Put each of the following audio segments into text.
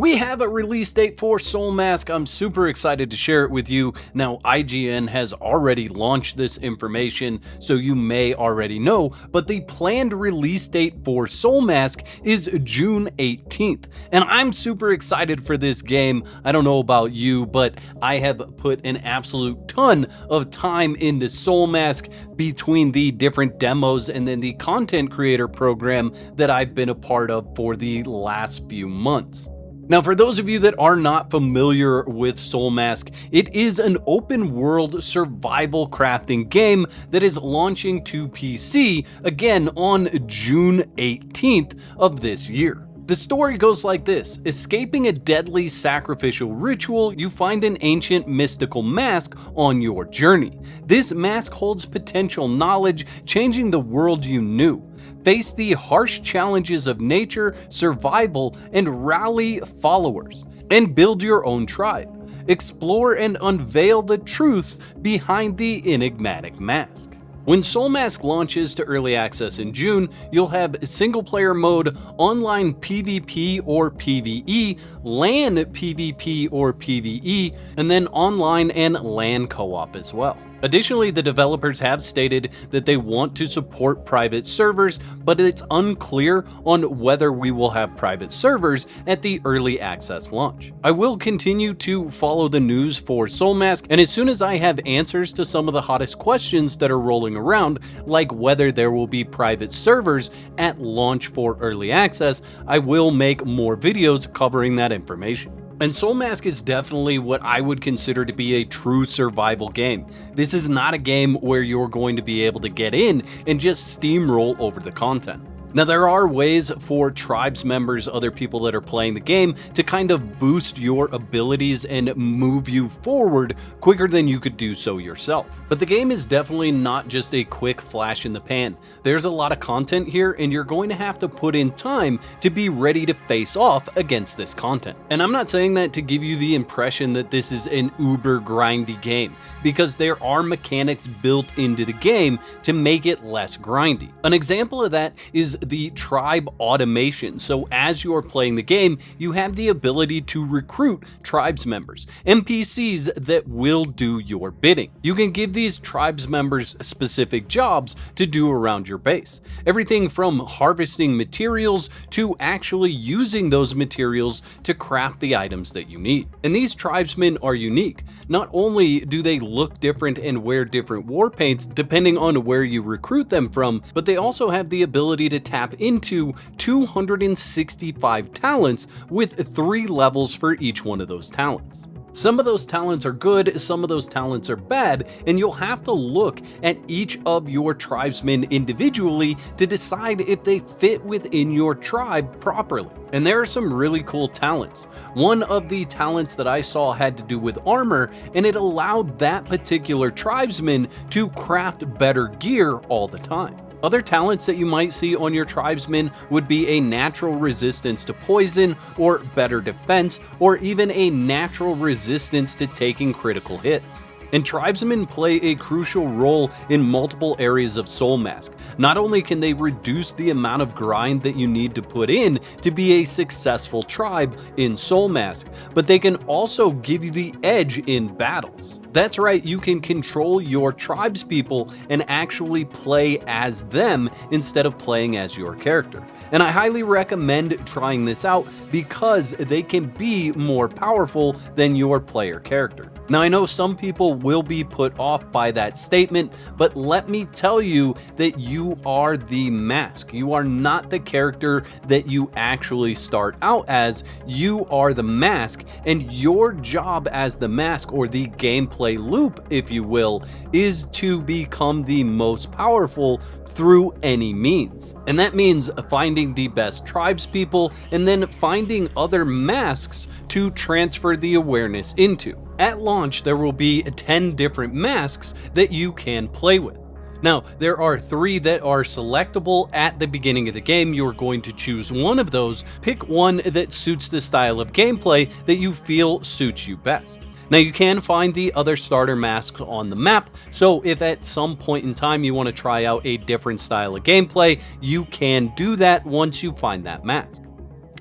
We have a release date for Soulmask. I'm super excited to share it with you. Now, IGN has already launched this information, so you may already know, but the planned release date for Soulmask is June 18th. And I'm super excited for this game. I don't know about you, but I have put an absolute ton of time into Soulmask between the different demos and then the content creator program that I've been a part of for the last few months. Now, for those of you that are not familiar with Soulmask, it is an open world survival crafting game that is launching to PC again on June 18th of this year. The story goes like this: escaping a deadly sacrificial ritual, you find an ancient mystical mask on your journey. This mask holds potential knowledge, changing the world you knew. Face the harsh challenges of nature, survival, and rally followers, and build your own tribe. Explore and unveil the truths behind the enigmatic mask. When Soulmask launches to early access in June, you'll have single-player mode, online PvP or PvE, LAN PvP or PvE, and then online and LAN co-op as well. Additionally, the developers have stated that they want to support private servers, but it's unclear on whether we will have private servers at the early access launch. I will continue to follow the news for Soulmask, and as soon as I have answers to some of the hottest questions that are rolling around, like whether there will be private servers at launch for early access, I will make more videos covering that information. And Soulmask is definitely what I would consider to be a true survival game. This is not a game where you're going to be able to get in and just steamroll over the content. Now, there are ways for tribes members, other people that are playing the game, to kind of boost your abilities and move you forward quicker than you could do so yourself. But the game is definitely not just a quick flash in the pan. There's a lot of content here, and you're going to have to put in time to be ready to face off against this content. And I'm not saying that to give you the impression that this is an uber grindy game, because there are mechanics built into the game to make it less grindy. An example of that is the tribe automation. So as you're playing the game, you have the ability to recruit tribes members, NPCs that will do your bidding. You can give these tribes members specific jobs to do around your base. Everything from harvesting materials to actually using those materials to craft the items that you need. And these tribesmen are unique. Not only do they look different and wear different war paints depending on where you recruit them from, but they also have the ability to tap into 265 talents with 3 levels for each one of those talents. Some of those talents are good, some of those talents are bad, and you'll have to look at each of your tribesmen individually to decide if they fit within your tribe properly. And there are some really cool talents. One of the talents that I saw had to do with armor, and it allowed that particular tribesman to craft better gear all the time. Other talents that you might see on your tribesmen would be a natural resistance to poison, or better defense, or even a natural resistance to taking critical hits. And tribesmen play a crucial role in multiple areas of Soulmask. Not only can they reduce the amount of grind that you need to put in to be a successful tribe in Soulmask, but they can also give you the edge in battles. That's right, you can control your tribespeople and actually play as them instead of playing as your character. And I highly recommend trying this out because they can be more powerful than your player character. Now, I know some people will be put off by that statement, but let me tell you that you are the mask. You are not the character that you actually start out as. You are the mask, and your job as the mask, or the gameplay loop, if you will, is to become the most powerful through any means. And that means finding the best tribespeople and then finding other masks to transfer the awareness into. At launch, there will be 10 different masks that you can play with. Now, there are 3 that are selectable at the beginning of the game. You're going to choose one of those, pick one that suits the style of gameplay that you feel suits you best. Now, you can find the other starter masks on the map, so if at some point in time you want to try out a different style of gameplay, you can do that once you find that mask.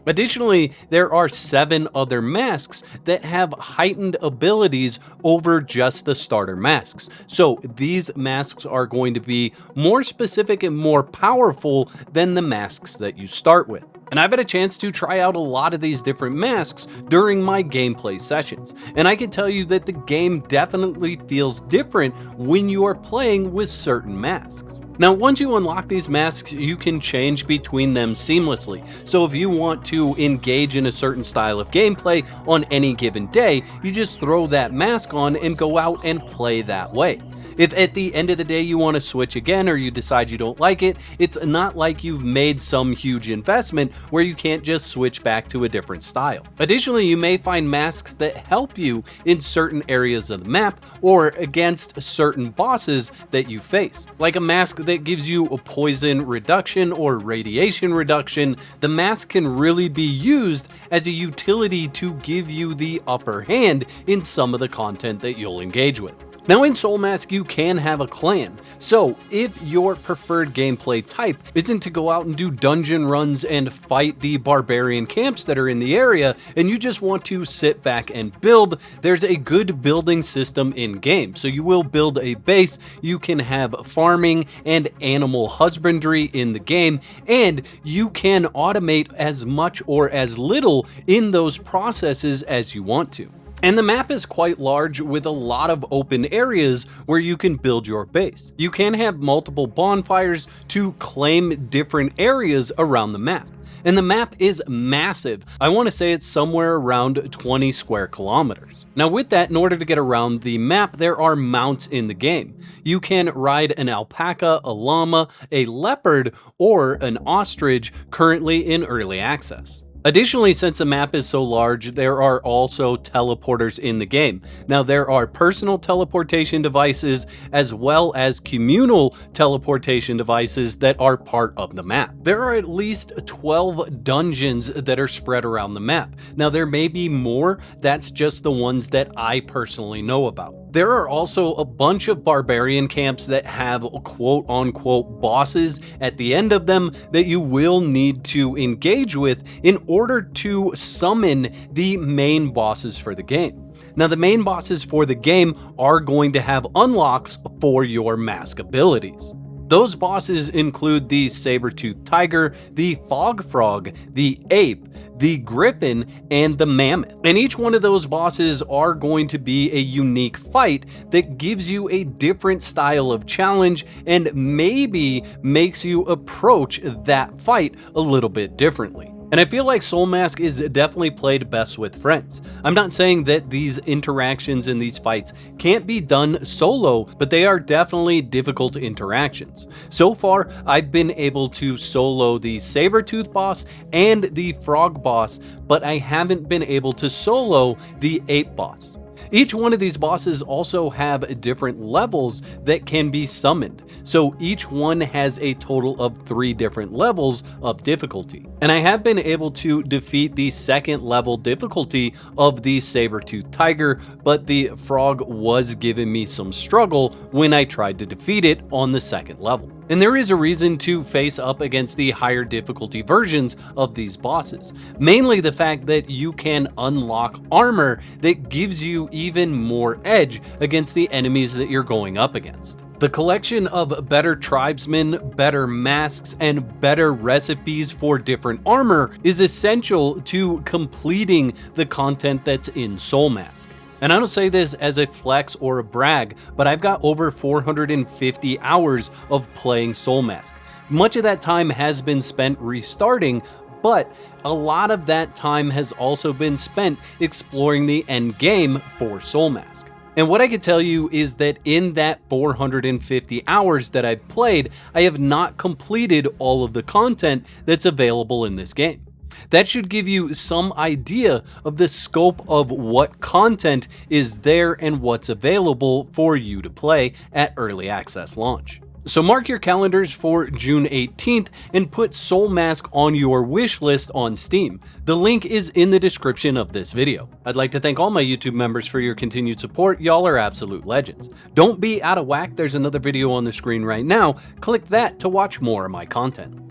Additionally, there are 7 other masks that have heightened abilities over just the starter masks. So these masks are going to be more specific and more powerful than the masks that you start with. And I've had a chance to try out a lot of these different masks during my gameplay sessions, and I can tell you that the game definitely feels different when you are playing with certain masks. Now, once you unlock these masks, you can change between them seamlessly. So if you want to engage in a certain style of gameplay on any given day, you just throw that mask on and go out and play that way. If at the end of the day you want to switch again or you decide you don't like it, it's not like you've made some huge investment where you can't just switch back to a different style. Additionally, you may find masks that help you in certain areas of the map or against certain bosses that you face. Like a mask that gives you a poison reduction or radiation reduction, the mask can really be used as a utility to give you the upper hand in some of the content that you'll engage with. Now in Soulmask, you can have a clan, so if your preferred gameplay type isn't to go out and do dungeon runs and fight the barbarian camps that are in the area, and you just want to sit back and build, there's a good building system in game. So you will build a base, you can have farming and animal husbandry in the game, and you can automate as much or as little in those processes as you want to. And the map is quite large with a lot of open areas where you can build your base. You can have multiple bonfires to claim different areas around the map. And the map is massive. I want to say it's somewhere around 20 square kilometers. Now with that, in order to get around the map, there are mounts in the game. You can ride an alpaca, a llama, a leopard, or an ostrich, currently in early access. Additionally, since the map is so large, there are also teleporters in the game. Now, there are personal teleportation devices as well as communal teleportation devices that are part of the map. There are at least 12 dungeons that are spread around the map. Now, there may be more, that's just the ones that I personally know about. There are also a bunch of barbarian camps that have quote-unquote bosses at the end of them that you will need to engage with in order to summon the main bosses for the game. Now, the main bosses for the game are going to have unlocks for your mask abilities. Those bosses include the saber-toothed tiger, the fog frog, the ape, the griffin, and the mammoth. And each one of those bosses are going to be a unique fight that gives you a different style of challenge and maybe makes you approach that fight a little bit differently. And I feel like Soulmask is definitely played best with friends. I'm not saying that these interactions in these fights can't be done solo, but they are definitely difficult interactions. So far, I've been able to solo the saber-tooth boss and the frog boss, but I haven't been able to solo the ape boss. Each one of these bosses also have different levels that can be summoned, so each one has a total of 3 different levels of difficulty. And I have been able to defeat the 2nd level difficulty of the saber-toothed tiger, but the frog was giving me some struggle when I tried to defeat it on the 2nd level. And there is a reason to face up against the higher difficulty versions of these bosses. Mainly the fact that you can unlock armor that gives you even more edge against the enemies that you're going up against. The collection of better tribesmen, better masks, and better recipes for different armor is essential to completing the content that's in Soulmask. And I don't say this as a flex or a brag, but I've got over 450 hours of playing Soulmask. Much of that time has been spent restarting, but a lot of that time has also been spent exploring the end game for Soulmask. And what I can tell you is that in that 450 hours that I've played, I have not completed all of the content that's available in this game. That should give you some idea of the scope of what content is there and what's available for you to play at early access launch. So mark your calendars for June 18th and put Soulmask on your wish list on Steam. The link is in the description of this video. I'd like to thank all my YouTube members for your continued support. Y'all are absolute legends. Don't be out of whack. There's another video on the screen right now. Click that to watch more of my content.